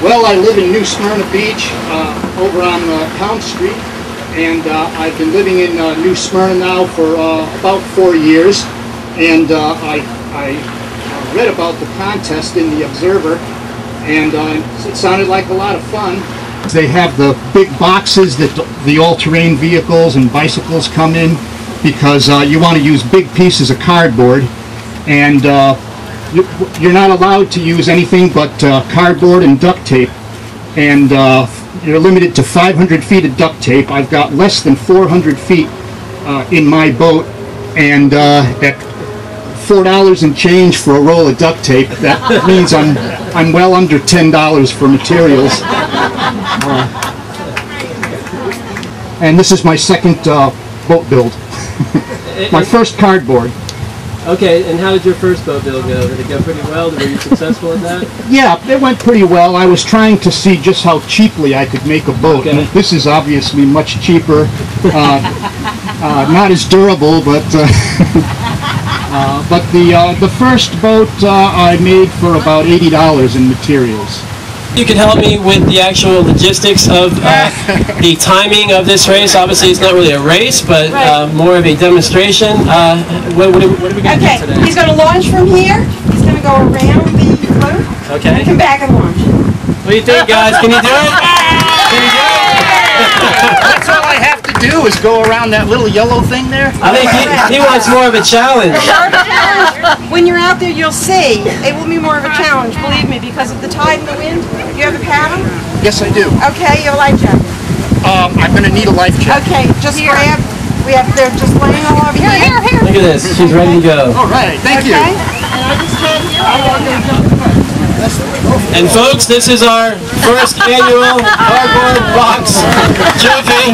Well, I live in New Smyrna Beach, over on Pound Street, and I've been living in New Smyrna now for about 4 years, and I read about the contest in the Observer, and it sounded like a lot of fun. They have the big boxes that the all-terrain vehicles and bicycles come in, because you want to use big pieces of cardboard, and you're not allowed to use anything but cardboard and duct tape, and you're limited to 500 feet of duct tape. I've got less than 400 feet in my boat, and at $4 and change for a roll of duct tape, that means I'm well under $10 for materials. And this is my second boat build. My first cardboard. Okay, and how did your first boat build go? Did it go pretty well? Were you successful at that? Yeah, it went pretty well. I was trying to see just how cheaply I could make a boat. Okay. And this is obviously much cheaper. Not as durable, but the first boat I made for about $80 in materials. You can help me with the actual logistics of the timing of this race. Obviously, it's not really a race, but more of a demonstration. What are we going to do today? He's going to launch from here. He's going to go around the float. Okay. And come back and launch. What do you think, guys? Can you do it? Can you do it? That's all I have to do is go around that little yellow thing there. I think he wants more of a challenge. When you're out there, you'll see. It will be more of a challenge, believe me, because of the tide and the wind. You have a paddle? Yes, I do. Okay, your life jacket. I'm going to need a life jacket. Okay, just grab. They're just laying all over here. Here. Look at this. She's ready to go. All right, thank you. And folks, this is our first annual cardboard box trophy.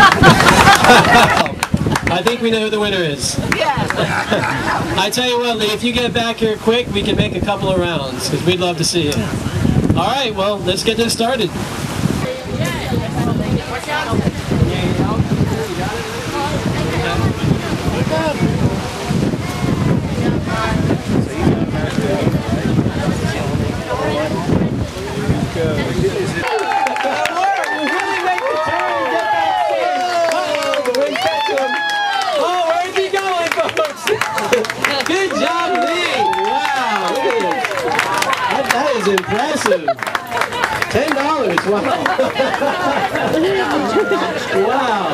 I think we know who the winner is. I tell you what, Lee, if you get back here quick, we can make a couple of rounds, because we'd love to see you. All right, well, let's get this started. Good job, Lee! Wow, look at this. That is impressive. $10, wow. Wow.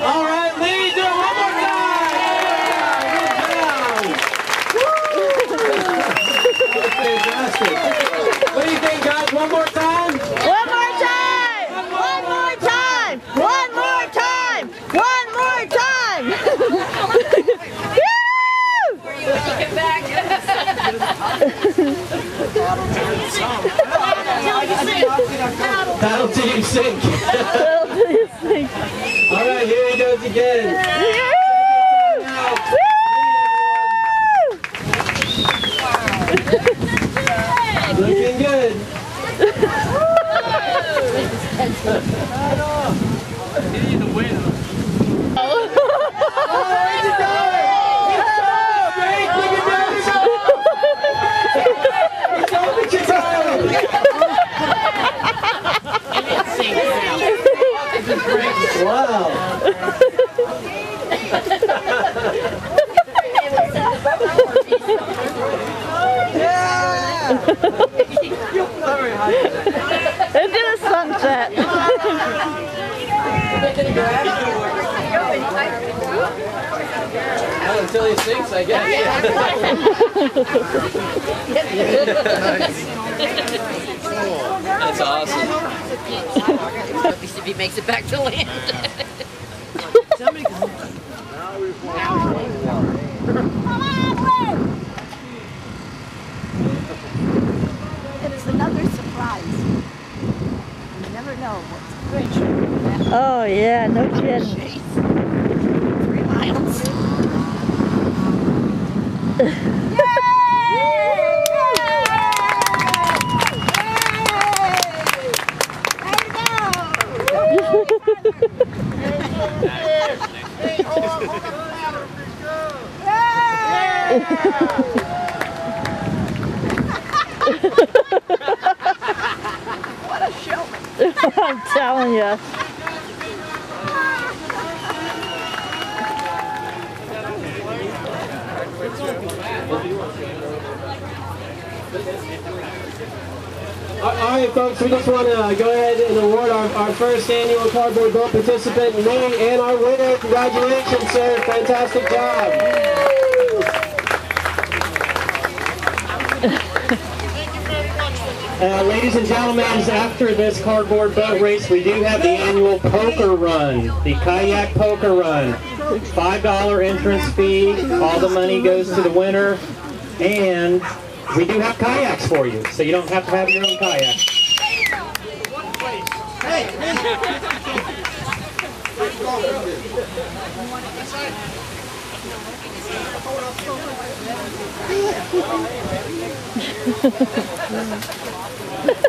All right, Lee, do it one more time. Good job. That was fantastic. What do you think, guys? One more time? One more time! One more time! One more time! One more time! Paddle till you sink. Paddle till you sink. All right, here he goes again. Looking good. He's the winner. Wow. Into the sunset. Well, until he sinks, I guess. That's awesome. If he makes it back to land. It is another surprise. You never know what's great. Oh yeah, no kidding. 3 miles. I'm telling you. All right, folks, we just want to go ahead and award our first annual cardboard boat participant, Nate, and our winner. Congratulations, sir. Fantastic job. Ladies and gentlemen, after this cardboard boat race, we do have the annual poker run, the Kayak poker run. $5 entrance fee. All the money goes to the winner. And we do have kayaks for you, so you don't have to have your own kayak. Hey!